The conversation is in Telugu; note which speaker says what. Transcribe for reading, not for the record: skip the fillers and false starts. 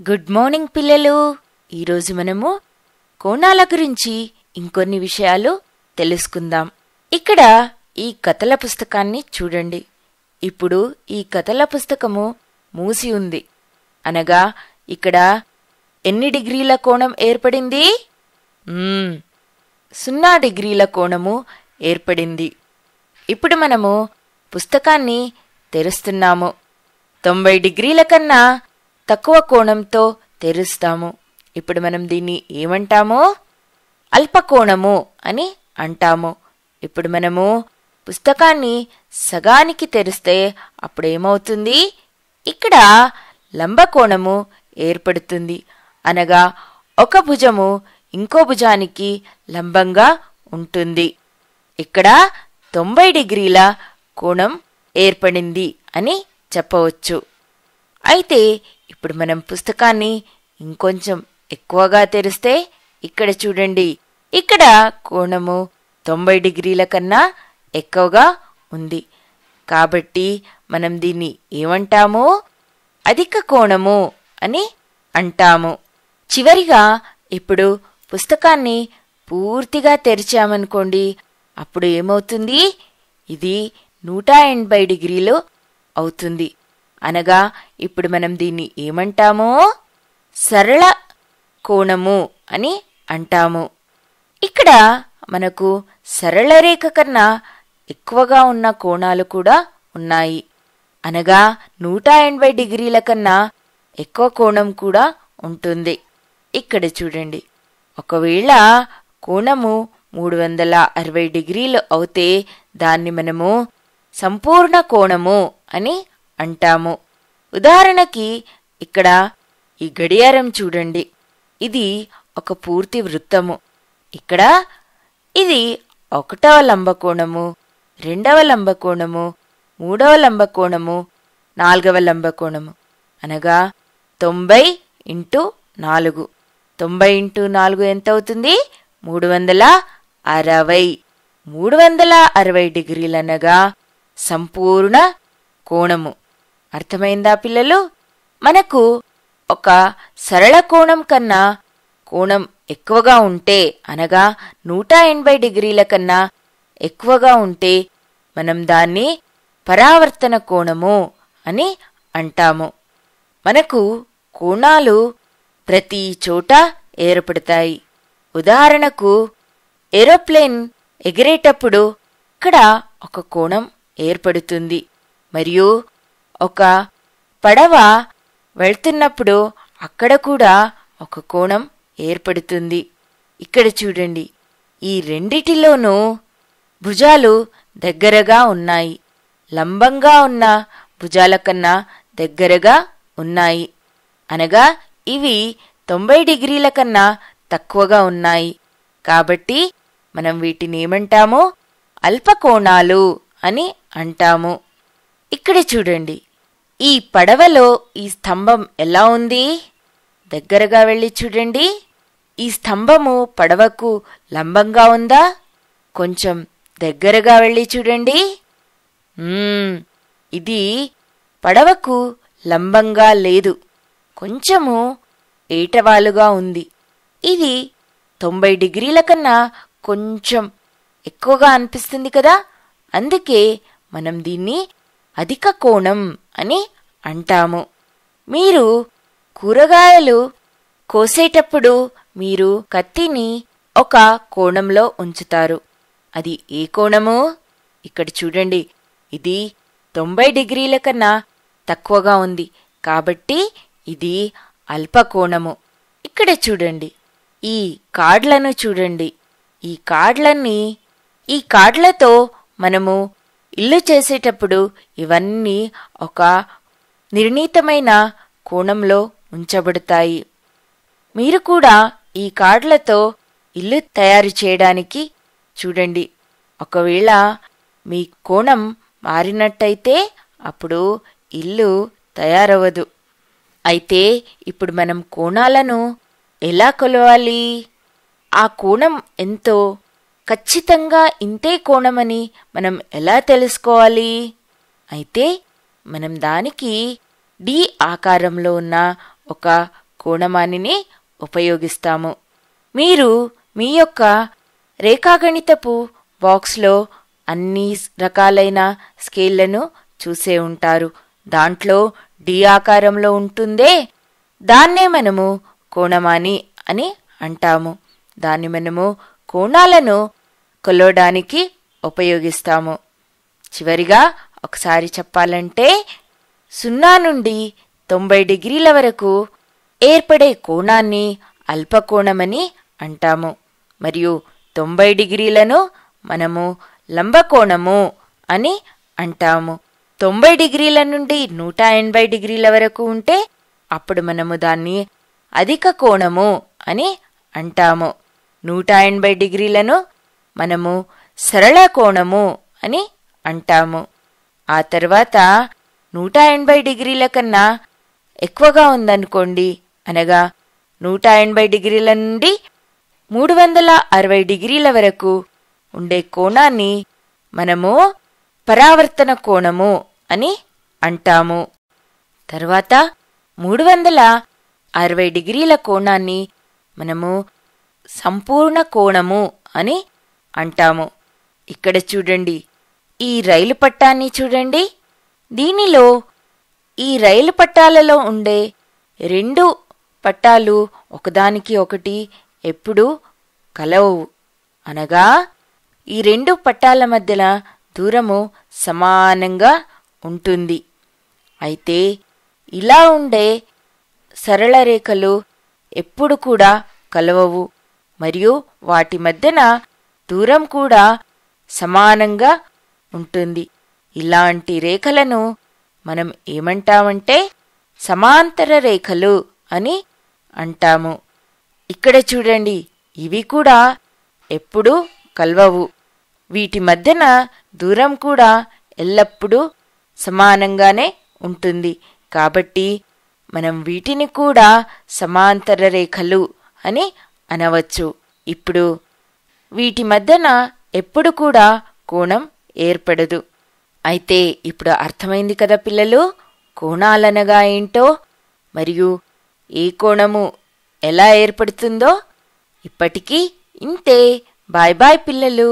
Speaker 1: గుడ్ మార్నింగ్ పిల్లలు. ఈరోజు మనము కోణాల గురించి ఇంకొన్ని విషయాలు తెలుసుకుందాం. ఇక్కడ ఈ కథల పుస్తకాన్ని చూడండి. ఇప్పుడు ఈ కథల పుస్తకము మూసి ఉంది. అనగా ఇక్కడ ఎన్ని డిగ్రీల కోణం ఏర్పడింది? 0 డిగ్రీల కోణము ఏర్పడింది. ఇప్పుడు మనము పుస్తకాన్ని తెరుస్తున్నాము. 90 డిగ్రీల కన్నా తక్కువ కోణంతో తెరుస్తాము. ఇప్పుడు మనం దీన్ని ఏమంటాము? అల్పకోణము అని అంటాము. ఇప్పుడు మనము పుస్తకాన్ని సగానికి తెరిస్తే అప్పుడేమవుతుంది? ఇక్కడ లంబకోణము ఏర్పడుతుంది. అనగా ఒక భుజము ఇంకో భుజానికి లంబంగా ఉంటుంది. ఇక్కడ 90 డిగ్రీల కోణం ఏర్పడింది అని చెప్పవచ్చు. అయితే ఇప్పుడు మనం పుస్తకాన్ని ఇంకొంచెం ఎక్కువగా తెరిస్తే ఇక్కడ చూడండి, ఇక్కడ కోణము 90 డిగ్రీల కన్నా ఎక్కువగా ఉంది. కాబట్టి మనం దీన్ని ఏమంటాము? అధిక కోణము అని అంటాము. చివరిగా ఇప్పుడు పుస్తకాన్ని పూర్తిగా తెరిచామనుకోండి, అప్పుడు ఏమవుతుంది? ఇది 180 డిగ్రీలు అవుతుంది. అనగా ఇప్పుడు మనం దీన్ని ఏమంటాము? సరళ కోణము అని అంటాము. ఇక్కడ మనకు సరళ రేఖ కన్నా ఎక్కువగా ఉన్న కోణాలు కూడా ఉన్నాయి. అనగా 180 డిగ్రీల కన్నా ఎక్కువ కోణం కూడా ఉంటుంది. ఇక్కడ చూడండి, ఒకవేళ కోణము 360 డిగ్రీలు అవుతే దాన్ని మనము సంపూర్ణ కోణము అని అంటాము. ఉదాహరణకి ఇక్కడ ఈ గడియారం చూడండి, ఇది ఒక పూర్తి వృత్తము. ఇక్కడ ఇది 1వ లంబకోణము, 2వ లంబకోణము, 3వ లంబకోణము, 4వ లంబకోణము. అనగా 90 × 4. 90 × 4 ఎంత అవుతుంది? 360. 360 డిగ్రీలనగా సంపూర్ణ కోణము. అర్థమైందా పిల్లలు? మనకు ఒక సరళ కోణం కన్నా కోణం ఎక్కువగా ఉంటే, అనగా 180 డిగ్రీల కన్నా ఎక్కువగా ఉంటే మనం దాన్ని పరావర్తన కోణము అని అంటాము. మనకు కోణాలు ప్రతి చోట ఏర్పడతాయి. ఉదాహరణకు ఏరోప్లేన్ ఎగిరేటప్పుడు ఇక్కడ ఒక కోణం ఏర్పడుతుంది. మరియు ఒక పడవ వెళ్తున్నప్పుడు అక్కడ కూడా ఒక కోణం ఏర్పడుతుంది. ఇక్కడ చూడండి, ఈ రెండిటిలోనూ భుజాలు దగ్గరగా ఉన్నాయి. లంబంగా ఉన్న భుజాల కన్నా దగ్గరగా ఉన్నాయి. అనగా ఇవి 90 డిగ్రీల కన్నా తక్కువగా ఉన్నాయి. కాబట్టి మనం వీటిని ఏమంటాము? అల్పకోణాలు అని అంటాము. ఇక్కడ చూడండి, ఈ పడవలో ఈ స్తంభం ఎలా ఉంది? దగ్గరగా వెళ్ళి చూడండి, ఈ స్తంభము పడవకు లంబంగా ఉందా? కొంచెం దగ్గరగా వెళ్ళి చూడండి. ఇది పడవకు లంబంగా లేదు, కొంచెము ఏటవాలుగా ఉంది. ఇది 90 డిగ్రీల కన్నా కొంచెం ఎక్కువగా అనిపిస్తుంది కదా. అందుకే మనం దీన్ని అధిక కోణం అని అంటాము. మీరు కూరగాయలు కోసేటప్పుడు మీరు కత్తిని ఒక కోణంలో ఉంచుతారు. అది ఏ కోణము? ఇక్కడ చూడండి, ఇది 90 డిగ్రీల కన్నా తక్కువగా ఉంది. కాబట్టి ఇది అల్పకోణము. ఇక్కడ చూడండి, ఈ కార్డులను చూడండి. ఈ కార్డులతో మనము ఇల్లు చేసేటప్పుడు ఇవన్నీ ఒక నిర్ణీతమైన కోణంలో ఉంచబడతాయి. మీరు కూడా ఈ కార్డులతో ఇల్లు తయారు చేయడానికి చూడండి. ఒకవేళ మీ కోణం మారినట్టయితే అప్పుడు ఇల్లు తయారవ్వదు. అయితే ఇప్పుడు మనం కోణాలను ఎలా కొలవాలి? ఆ కోణం ఎంతో ఖచ్చితంగా ఇంతే కోణమని మనం ఎలా తెలుసుకోవాలి? అయితే మనం దానికి డి ఆకారంలో ఉన్న ఒక కోణమానిని ఉపయోగిస్తాము. మీరు మీ యొక్క రేఖాగణితపు బాక్స్లో అన్ని రకాలైన స్కేళ్లను చూసే ఉంటారు. దాంట్లో డి ఆకారంలో ఉంటుందే, దాన్నే మనము కోణమాని అని అంటాము. దాన్ని మనము కోణాలను కొలవడానికి ఉపయోగిస్తాము. చివరిగా ఒకసారి చెప్పాలంటే 0 నుండి 90 డిగ్రీల వరకు ఏర్పడే కోణాన్ని అల్పకోణమని అంటాము. మరియు 90 డిగ్రీలను మనము లంబకోణము అని అంటాము. 90 డిగ్రీల నుండి 180 డిగ్రీల వరకు ఉంటే అప్పుడు మనము దాన్ని అధిక కోణము అని అంటాము. 180 డిగ్రీలను మనము సరళ కోణము అని అంటాము. ఆ తర్వాత 180 డిగ్రీల కన్నా ఎక్కువగా ఉందనుకోండి, అనగా 180 డిగ్రీల నుండి 360 డిగ్రీల వరకు ఉండే కోణాన్ని మనము పరావర్తన కోణము అని అంటాము. తర్వాత 360 డిగ్రీల కోణాన్ని మనము సంపూర్ణ కోణము అని అంటాము. ఇక్కడ చూడండి, ఈ రైలు పట్టాన్ని చూడండి. దీనిలో ఈ రైలు పట్టాలలో ఉండే 2 పట్టాలు ఒకదానికి ఒకటి ఎప్పుడూ కలవవు. అనగా ఈ 2 పట్టాల మధ్యన దూరము సమానంగా ఉంటుంది. అయితే ఇలా ఉండే సరళ రేఖలు ఎప్పుడు కూడా కలవవు మరియు వాటి మధ్యన దూరం కూడా సమానంగా ఉంటుంది. ఇలాంటి రేఖలను మనం ఏమంటామంటే సమాంతర రేఖలు అని అంటాము. ఇక్కడ చూడండి, ఇవి కూడా ఎప్పుడూ కలవవు. వీటి మధ్యన దూరం కూడా ఎల్లప్పుడూ సమానంగానే ఉంటుంది. కాబట్టి మనం వీటిని కూడా సమాంతర రేఖలు అని అనవచ్చు. ఇప్పుడు వీటి మధ్యన ఎప్పుడు కూడా కోణం ఏర్పడదు. అయితే ఇప్పుడు అర్థమైంది కదా పిల్లలు, కోణాలనగా ఏంటో మరియు ఏ కోణము ఎలా ఏర్పడుతుందో. ఇప్పటికీ ఇంతే. బాయ్ బాయ్ పిల్లలు.